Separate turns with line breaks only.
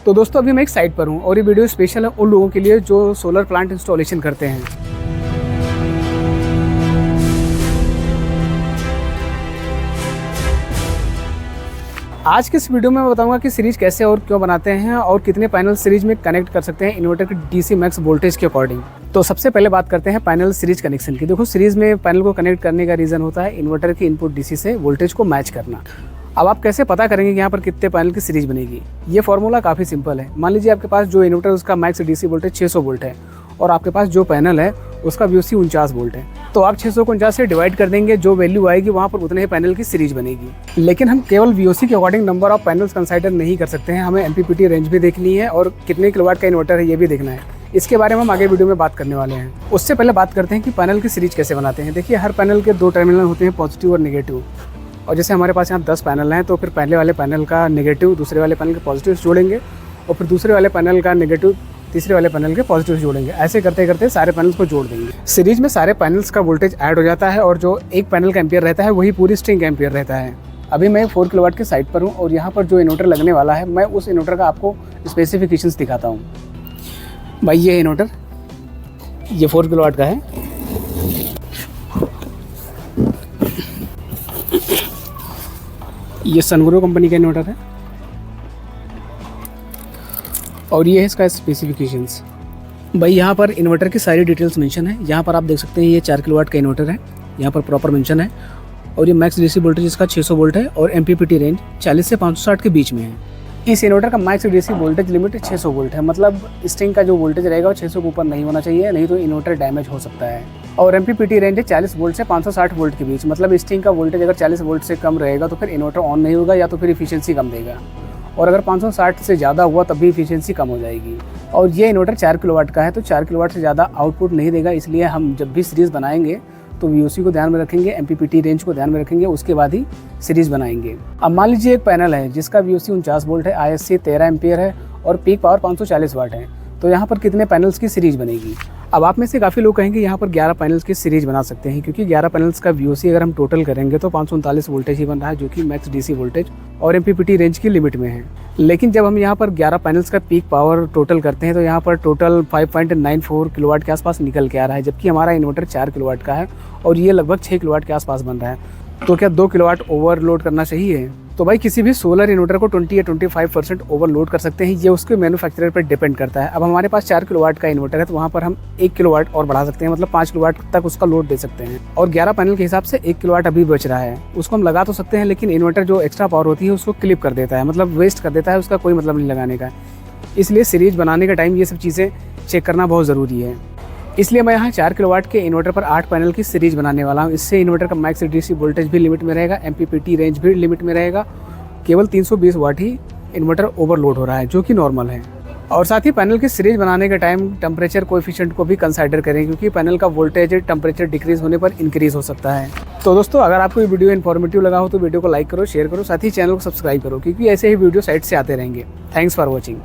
तो दोस्तों अभी मैं एक साइट पर हूँ और ये वीडियो स्पेशल है उन लोगों के लिए जो सोलर प्लांट इंस्टॉलेशन करते हैं। आज के इस वीडियो में मैं बताऊंगा कि सीरीज कैसे और क्यों बनाते हैं और कितने पैनल सीरीज में कनेक्ट कर सकते हैं इन्वर्टर के डीसी मैक्स वोल्टेज के अकॉर्डिंग। तो सबसे पहले बात करते हैं पैनल सीरीज कनेक्शन की। देखो सीरीज में पैनल को कनेक्ट करने का रीज़न होता है इन्वर्टर के इनपुट डीसी से वोल्टेज को मैच करना। अब आप कैसे पता करेंगे कि यहाँ पर कितने पैनल की सीरीज बनेगी? ये फॉर्मूला काफ़ी सिंपल है। मान लीजिए आपके पास जो इन्वर्टर उसका मैक्स डीसी वोल्टेज 600 वोल्ट है और आपके पास जो पैनल है उसका VOC 49 वोल्ट है, तो आप 600 को 49 से डिवाइड कर देंगे, जो वैल्यू आएगी वहाँ पर उतने ही पैनल की सीरीज बनेगी। लेकिन हम केवल VOC के according number of panels consider नहीं कर सकते हैं, हमें MPPT रेंज भी देखनी है और कितने किलोवाट का इन्वर्टर है ये भी देखना है। इसके बारे में हम आगे वीडियो में बात करने वाले हैं। उससे पहले बात करते हैं कि पैनल की सीरीज कैसे बनाते हैं। देखिए हर पैनल के 2 टर्मिनल होते हैं, पॉजिटिव और नेगेटिव। और जैसे हमारे पास यहाँ 10 पैनल हैं तो फिर पहले वाले पैनल का नेगेटिव दूसरे वाले पैनल के पॉजिटिव जोड़ेंगे और फिर दूसरे वाले पैनल का नेगेटिव तीसरे वाले पैनल के पॉजिटिव जोड़ेंगे। ऐसे करते करते सारे पैनल्स को जोड़ देंगे। सीरीज में सारे पैनल्स का वोल्टेज ऐड हो जाता है और जो एक पैनल का एम्पियर रहता है वही पूरी स्ट्रिंग का एम्पियर रहता है। अभी मैं 4 किलोवाट की साइट पर हूँ और यहाँ पर जो इन्वर्टर लगने वाला है मैं उस इन्वर्टर का आपको स्पेसिफिकेशंस दिखाता हूँ। भाई ये इन्वर्टर ये 4 किलोवाट का है। ये सनग्रो कंपनी का इन्वर्टर है और ये है इसका स्पेसिफिकेशंस। भाई यहाँ पर इन्वर्टर की सारी डिटेल्स मेंशन है। यहाँ पर आप देख सकते हैं ये 4 किलोवाट का इन्वर्टर है, यहाँ पर प्रॉपर मेंशन है। और ये मैक्स डीसी वोल्टेज इसका 600 वोल्ट है और MPPT रेंज 40 से 560 के बीच में है। इस इन्वर्टर का max DC voltage limit 600 volt है, मतलब स्ट्रिंग का जो वोल्टेज रहेगा वो 600 के ऊपर नहीं होना चाहिए, नहीं तो इन्वर्टर डैमेज हो सकता है। और MPPT रेंज है 40 वोल्ट से 560 वोल्ट के बीच, मतलब स्ट्रिंग का वोल्टेज अगर 40 वोल्ट से कम रहेगा तो फिर इन्वर्टर ऑन नहीं होगा या तो फिर इफिशियंसी कम देगा, और अगर 560 से ज़्यादा हुआ तब भी इफिशियंसी कम हो जाएगी। और ये इन्वर्टर 4 किलोवाट का है तो 4 किलोवाट से ज़्यादा आउटपुट नहीं देगा, इसलिए हम जब भी सीरीज़ बनाएंगे तो VOC को ध्यान में रखेंगे, MPPT रेंज को ध्यान में रखेंगे, उसके बाद ही सीरीज़ बनाएंगे। अब मान लीजिए एक पैनल है जिसका VOC 49 वोल्ट है, ISC 13 एम्पियर है और पीक पावर 540 वाट है, तो यहाँ पर कितने पैनल्स की सीरीज बनेगी? अब आप में से काफ़ी लोग कहेंगे यहाँ पर 11 पैनल्स की सीरीज बना सकते हैं, क्योंकि 11 पैनल्स का VOC अगर हम टोटल करेंगे तो 539 वोल्टेज ही बन रहा है, जो कि मैक्स डीसी वोल्टेज और MPPT रेंज की लिमिट में है। लेकिन जब हम यहाँ पर 11 पैनल्स का पीक पावर टोटल करते हैं तो यहाँ पर टोटल 5.94 किलोवाट के आसपास निकल के आ रहा है, जबकि हमारा इन्वर्टर 4 किलोवाट का है और ये लगभग 6 किलोवाट के आसपास बन रहा है। तो क्या 2 किलोवाट ओवरलोड करना चाहिए? तो भाई किसी भी सोलर इन्वर्टर को 20 या 25% ओवरलोड कर सकते हैं, ये उसके मैन्युफैक्चरर पर डिपेंड करता है। अब हमारे पास 4 किलोवाट का इन्वर्टर है तो वहाँ पर हम 1 किलोवाट और बढ़ा सकते हैं, मतलब 5 किलोवाट तक उसका लोड दे सकते हैं। और 11 पैनल के हिसाब से 1 किलोवाट अभी बच रहा है, उसको हम लगा तो सकते हैं, लेकिन इन्वर्टर जो एक्स्ट्रा पावर होती है उसको क्लिप कर देता है, मतलब वेस्ट कर देता है, उसका कोई मतलब नहीं लगाने का। इसलिए सीरीज बनाने के टाइम ये सब चीज़ें चेक करना बहुत ज़रूरी है। इसलिए मैं यहाँ 4 किलोवाट के इन्वर्टर पर 8 पैनल की सीरीज बनाने वाला हूँ। इससे इन्वर्टर का मैक्स डीसी वोल्टेज भी लिमिट में रहेगा, MPPT रेंज भी लिमिट में रहेगा। केवल 320 वाट ही इन्वर्टर ओवरलोड हो रहा है, जो कि नॉर्मल है। और साथ ही पैनल की सीरीज बनाने के टाइम टेम्परेचर कोएफिशिएंट को भी कंसाइडर करें, क्योंकि पैनल का वोल्टेज टेम्परेचर डिक्रीज होने पर इंक्रीज हो सकता है। तो दोस्तों अगर आपको ये वीडियो इन्फॉर्मेटिव लगा हो तो वीडियो को लाइक करो, शेयर करो, साथ ही चैनल को सब्सक्राइब करो, क्योंकि ऐसे ही वीडियो साइट से आते रहेंगे। Thanks for watching.